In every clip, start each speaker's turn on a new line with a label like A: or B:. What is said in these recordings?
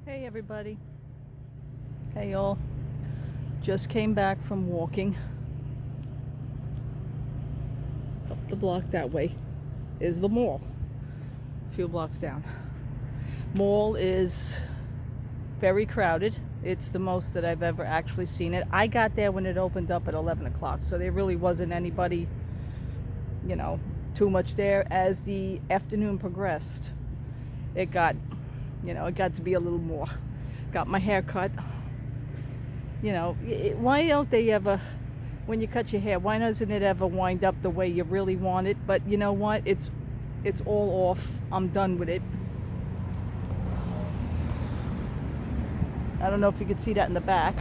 A: Hey everybody. Hey y'all. Just came back from walking. Up the block that way is the mall. A few blocks down. Mall is very crowded. It's the most that I've ever actually seen it. I got there when it opened up at 11 o'clock, so there really wasn't anybody, too much there. As the afternoon progressed, it got to be a little more. Got my hair cut. Why don't they ever, when you cut your hair, why doesn't it ever wind up the way you really want it? But you know what? It's all off. I'm done with it. I don't know if you can see that in the back,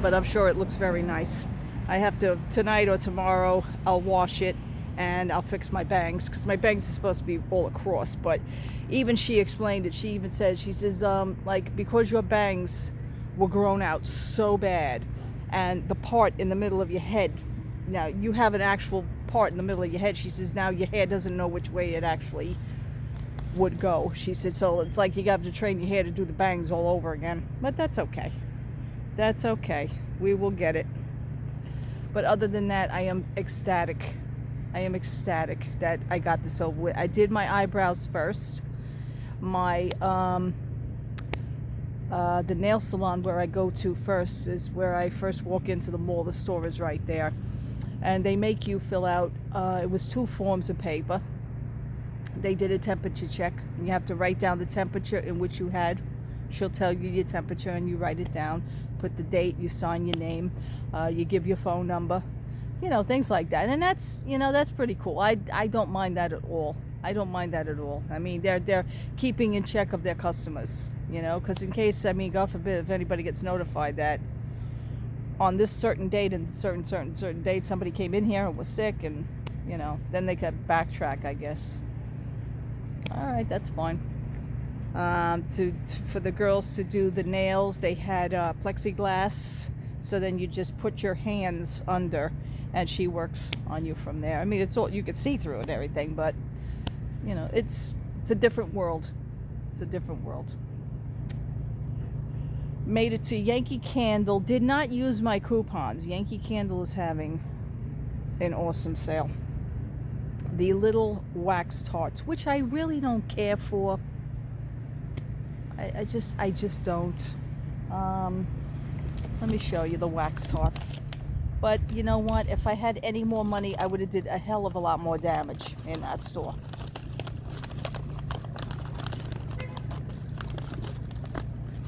A: but I'm sure it looks very nice. I have to, tonight or tomorrow, I'll wash it and I'll fix my bangs, because my bangs are supposed to be all across. But even she explained it. She even said, she says, because your bangs were grown out so bad, and the part in the middle of your head, now you have an actual part in the middle of your head, she says, now your hair doesn't know which way it actually would go. She said, so it's like you have to train your hair to do the bangs all over again. But that's okay. That's okay. We will get it. But other than that, I am ecstatic. I am ecstatic that I got this over with. I did my eyebrows first. My the nail salon where I go to first is where I first walk into the mall. The store is right there, and they make you fill out. It was 2 forms of paper. They did a temperature check. You have to write down the temperature in which you had. She'll tell you your temperature, and you write it down. Put the date. You sign your name. You give your phone number. Things like that. And that's pretty cool. I don't mind that at all. I don't mind that at all. I mean, they're keeping in check of their customers, because in case, God forbid, if anybody gets notified that on this certain date and certain date somebody came in here and was sick, and, then they could backtrack, I guess. All right, that's fine. For the girls to do the nails, they had plexiglass, so then you just put your hands under, and she works on you from there. I mean, it's all, you could see through it and everything, but it's a different world. It's a different world. Made it to Yankee Candle. Did not use my coupons. Yankee Candle is having an awesome sale. The little wax tarts, which I really don't care for. I just don't. Let me show you the wax tarts. But you know what? If I had any more money, I would have did a hell of a lot more damage in that store.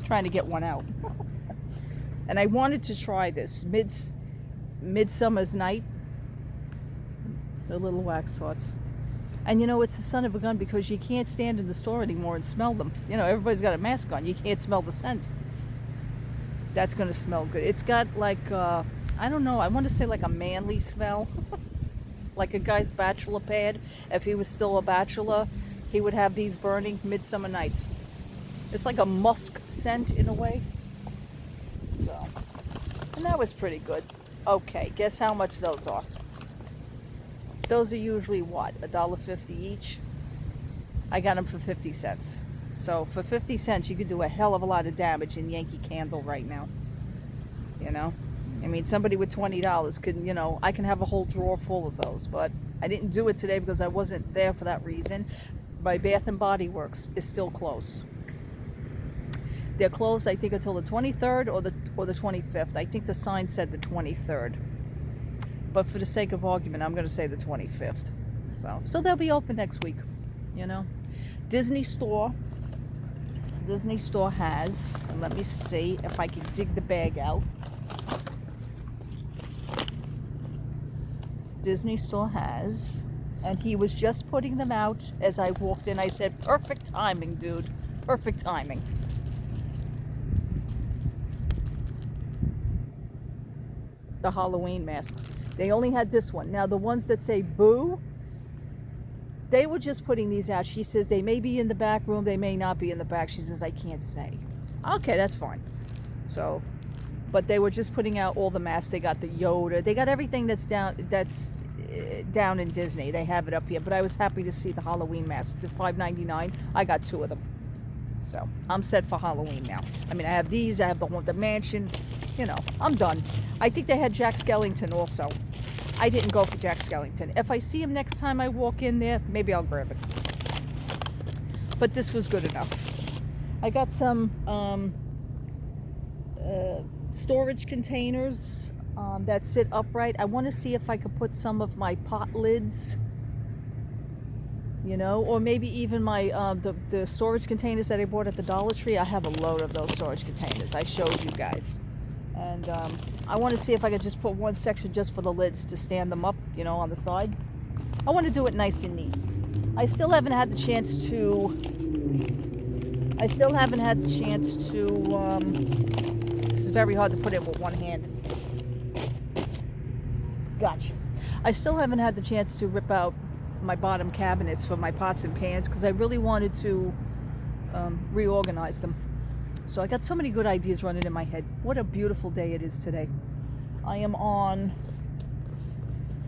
A: Trying to get one out. And I wanted to try this Midsummer's Night. The little wax tarts. And it's the son of a gun, because you can't stand in the store anymore and smell them. Everybody's got a mask on. You can't smell the scent. That's going to smell good. It's got like, I don't know, I want to say like a manly smell. Like a guy's bachelor pad. If he was still a bachelor, he would have these burning Midsummer Nights. It's like a musk scent in a way. So, and that was pretty good. Okay, guess how much those are? Those are usually what, $1.50 each? I got them for 50 cents. So for 50 cents, you could do a hell of a lot of damage in Yankee Candle right now. I mean, somebody with $20 could, I can have a whole drawer full of those. But I didn't do it today because I wasn't there for that reason. My Bath and Body Works is still closed. They're closed, I think, until the 23rd or the 25th. I think the sign said the 23rd. But for the sake of argument, I'm going to say the 25th. So they'll be open next week, Disney Store has, let me see if I can dig the bag out. Disney Store has, and he was just putting them out as I walked in. I said, perfect timing, dude. Perfect timing. The Halloween masks. They only had this one. Now, the ones that say boo, they were just putting these out. She says they may be in the back room, they may not be in the back. She says, I can't say. Okay, that's fine. So, but they were just putting out all the masks. They got the Yoda. They got everything that's down in Disney. They have it up here. But I was happy to see the Halloween mask. The $5.99. I got 2 of them. So I'm set for Halloween now. I mean, I have these. I have the Haunted Mansion. You know, I'm done. I think they had Jack Skellington also. I didn't go for Jack Skellington. If I see him next time I walk in there, maybe I'll grab it. But this was good enough. I got some storage containers that sit upright. I want to see if I could put some of my pot lids, you know, or maybe even my the storage containers that I bought at the Dollar Tree. I have a load of those storage containers. I showed you guys. And I want to see if I could just put one section just for the lids to stand them up, you know, on the side. I want to do it nice and neat. I still haven't had the chance to, this is very hard to put it with one hand. Gotcha. I still haven't had the chance to rip out my bottom cabinets for my pots and pans because I really wanted to reorganize them. So I got so many good ideas running in my head. What a beautiful day it is today. I am on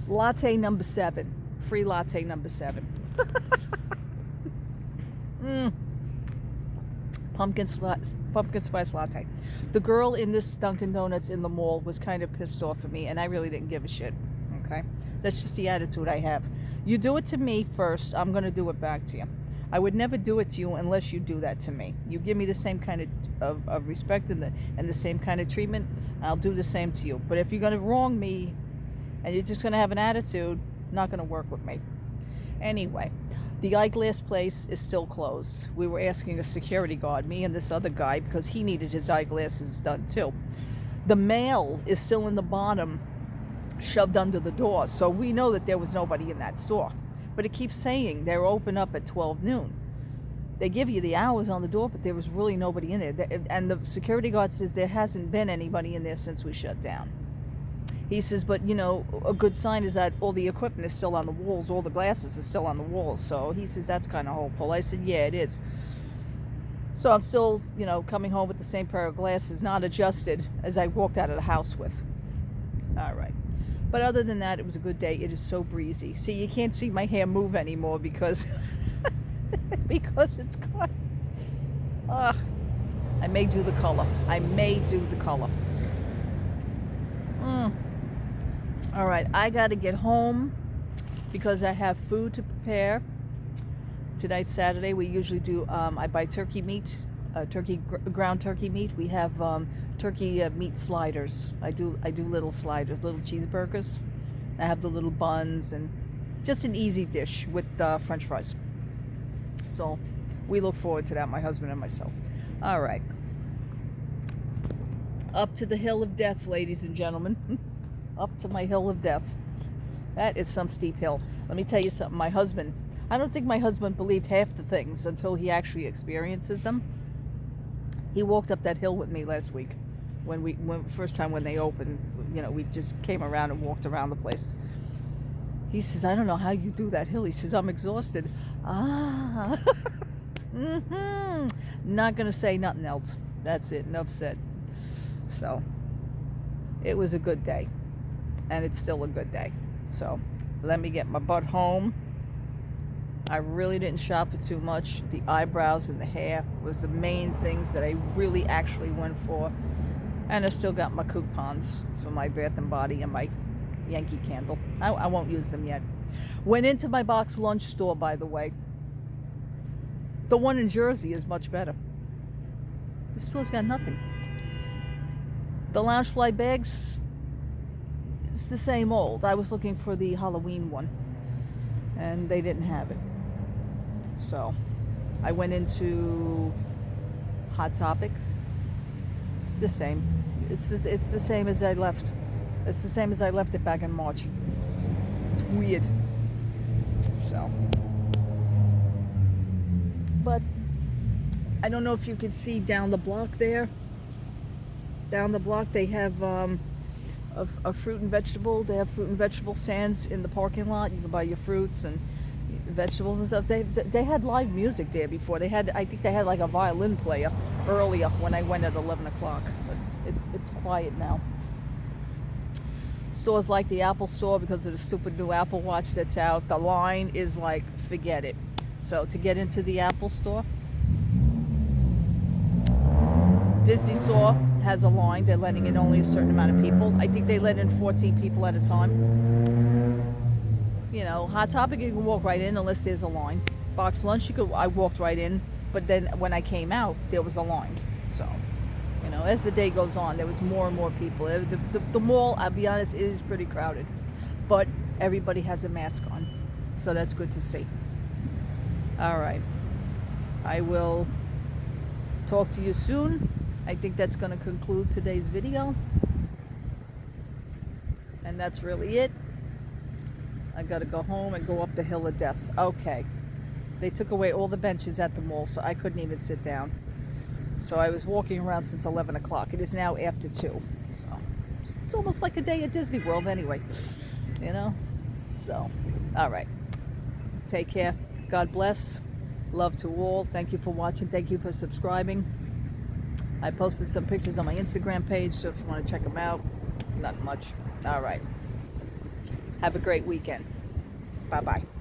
A: latte number 7. Free latte number 7. Pumpkin spice latte. The girl in this Dunkin' Donuts in the mall was kind of pissed off at me, and I really didn't give a shit. Okay? That's just the attitude I have. You do it to me first, I'm going to do it back to you. I would never do it to you unless you do that to me. You give me the same kind of respect and the same kind of treatment, I'll do the same to you. But if you're going to wrong me and you're just going to have an attitude, not going to work with me. Anyway, the eyeglass place is still closed. We were asking a security guard, me and this other guy, because he needed his eyeglasses done too. The mail is still in the bottom, shoved under the door, so we know that there was nobody in that store. But it keeps saying they're open up at 12 noon. They give you the hours on the door, but there was really nobody in there. And the security guard says there hasn't been anybody in there since we shut down. He says, but you know, a good sign is that all the equipment is still on the walls, all the glasses are still on the walls. So he says that's kind of hopeful. I said, yeah, it is. So I'm still, you know, coming home with the same pair of glasses, not adjusted, as I walked out of the house with. All right. But other than that, it was a good day. It is so breezy. See, you can't see my hair move anymore because because it's gone. I may do the color. All right, I got to get home because I have food to prepare. Tonight's Saturday. We usually do, I buy turkey meat, ground turkey meat. We have turkey meat sliders. I do little sliders, little cheeseburgers. I have the little buns and just an easy dish with French fries. So we look forward to that, my husband and myself. All right. Up to the hill of death, ladies and gentlemen. Up to my hill of death. That is some steep hill. Let me tell you something. My husband, I don't think my husband believed half the things until he actually experiences them. He walked up that hill with me last week when first time when they opened. You know, we just came around and walked around the place. He says, I don't know how you do that hill. He says, I'm exhausted. Not gonna say nothing else. That's it. Enough said. So it was a good day, and it's still a good day. So let me get my butt home. I really didn't shop for too much. The eyebrows and the hair was the main things that I really actually went for. And I still got my coupons for my Bath and Body and my Yankee Candle. I won't use them yet. Went into my box lunch store, by the way. The one in Jersey is much better. The store's got nothing. The Loungefly bags, it's the same old. I was looking for the Halloween one, and they didn't have it. So I went into Hot Topic. The same. It's the same as I left. It's the same as I left it back in March. It's weird. So, but I don't know if you can see down the block there. Down the block they have a fruit and vegetable. They have fruit and vegetable stands in the parking lot. You can buy your fruits and vegetables and stuff. They had live music there before. I think they had like a violin player earlier when I went at 11 o'clock. But it's quiet now. stores like the Apple store, because of the stupid new Apple Watch that's out, the line is like, forget it. So to get into the Apple store, Disney store has a line. They're letting in only a certain amount of people. I think they let in 14 people at a time. You know, Hot Topic, you can walk right in unless there's a line. Box Lunch, I walked right in, but then when I came out, there was a line. So, you know, as the day goes on, there was more and more people. The mall, I'll be honest, is pretty crowded, but everybody has a mask on, so that's good to see. All right, I will talk to you soon. I think that's going to conclude today's video, and that's really it. I got to go home and go up the hill of death. Okay, they took away all the benches at the mall, so I couldn't even sit down. So I was walking around since 11 o'clock. It is now after 2. So it's almost like a day at Disney World anyway, you know? So, all right. Take care. God bless. Love to all. Thank you for watching. Thank you for subscribing. I posted some pictures on my Instagram page, so if you want to check them out, not much. All right. Have a great weekend. Bye-bye.